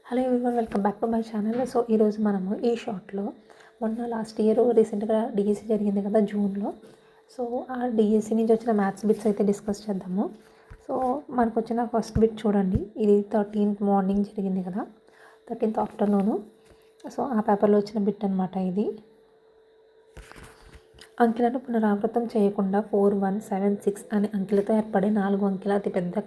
Hello everyone, welcome back to my channel. So ఈరోజు మనము ఈ షార్ట్లో మొన్న లాస్ట్ ఇయర్ రీసెంట్గా డిఎస్సి జరిగింది కదా జూన్లో. సో ఆ డిఎస్సి నుంచి వచ్చిన మ్యాథ్స్ బిట్స్ అయితే డిస్కస్ చేద్దాము. సో మనకు వచ్చిన ఫస్ట్ బిట్ చూడండి. ఇది 13th మార్నింగ్ జరిగింది కదా, 13th ఆఫ్టర్నూను. సో ఆ పేపర్లో వచ్చిన బిట్ అనమాట ఇది. అంకెలను పునరావృతం చేయకుండా 4, 1, 7, 6 అనే అంకెలతో ఏర్పడే 4 అంకెల అతిపెద్ద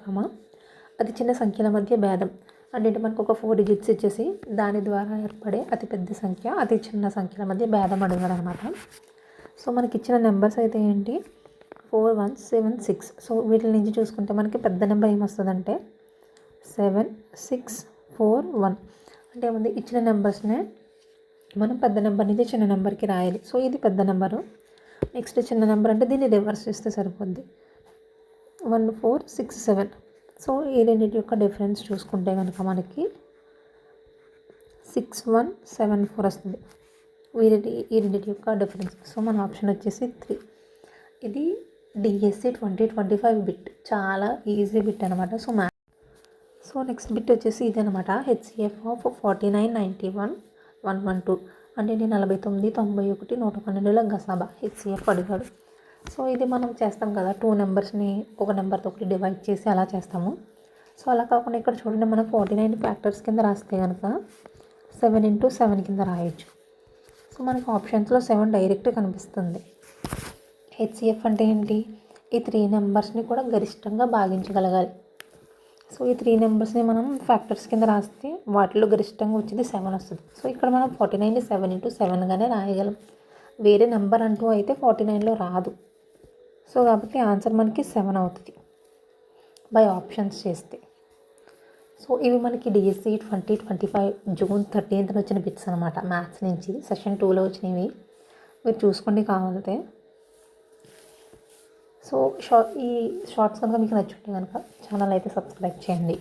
అతి చిన్న సంఖ్యల మధ్య భేదం. అంటే మనకు ఒక 4 డిజిట్స్ ఇచ్చేసి దాని ద్వారా ఏర్పడే అతిపెద్ద సంఖ్య అతి చిన్న సంఖ్యల మధ్య భేదం అడిగారు అనమాట. సో మనకి ఇచ్చిన నెంబర్స్ అయితే ఏంటి, 4, 1, 7, 6. సో వీటి నుంచి చూసుకుంటే మనకి పెద్ద నెంబర్ ఏమొస్తుందంటే 7, 6, 4, 1. అంటే ఏముంది, ఇచ్చిన నెంబర్స్నే మనం పెద్ద నెంబర్ నుంచి చిన్న నెంబర్కి రాయాలి. సో ఇది పెద్ద నెంబరు. నెక్స్ట్ చిన్న నెంబర్ అంటే దీన్ని రివర్స్ చేస్తే సరిపోద్ది. 1, 4, 6, 7. సో ఈ రెండింటి యొక్క డిఫరెన్స్ చూసుకుంటే కనుక మనకి 6, 1, 7, 4 వస్తుంది. ఈ రెండింటి యొక్క డిఫరెన్స్. సో మన ఆప్షన్ వచ్చేసి 3. ఇది డిఎస్సి 2025 బిట్, చాలా ఈజీ బిట్ అనమాట. సో నెక్స్ట్ బిట్ వచ్చేసి ఇది అనమాట. HCF of 49, 91, 112. అంటే 49, 91, 112ల గసాబా హెచ్సిఎఫ్ అడిగాడు. సో ఇది మనం చేస్తాం కదా, 2 నెంబర్స్ని ఒక నెంబర్తో ఒకటి డివైడ్ చేసి అలా చేస్తాము. సో అలా కాకుండా ఇక్కడ చూడండి, మనం 49 ఫ్యాక్టర్స్ కింద రాస్తే కనుక 7 into 7 కింద రాయొచ్చు. సో మనకు ఆప్షన్స్లో 7 డైరెక్ట్ కనిపిస్తుంది. హెచ్సిఎఫ్ అంటే ఏంటి, ఈ 3 నెంబర్స్ని కూడా గరిష్టంగా భాగించగలగాలి. సో ఈ 3 నెంబర్స్ని మనం ఫ్యాక్టర్స్ కింద రాస్తే వాటిలో గరిష్టంగా వచ్చేది 7 వస్తుంది. సో ఇక్కడ మనం 49ని 7 into 7గానే రాయగలం. వేరే నెంబర్ అంటూ అయితే 49లో రాదు. సో కాబట్టి ఆన్సర్ మనకి 7 అవుతుంది బై ఆప్షన్స్ చేస్తే. సో ఇవి మనకి డిఎస్సి 2025 జూన్ 13th వచ్చిన బిట్స్ అనమాట, మ్యాథ్స్ నుంచి సెషన్ 2లో వచ్చినవి. మీరు చూసుకోండి కావాలితే. సో ఈ షార్ట్స్ కనుక మీకు నచ్చుంటే కనుక ఛానల్ అయితే సబ్స్క్రైబ్ చేయండి.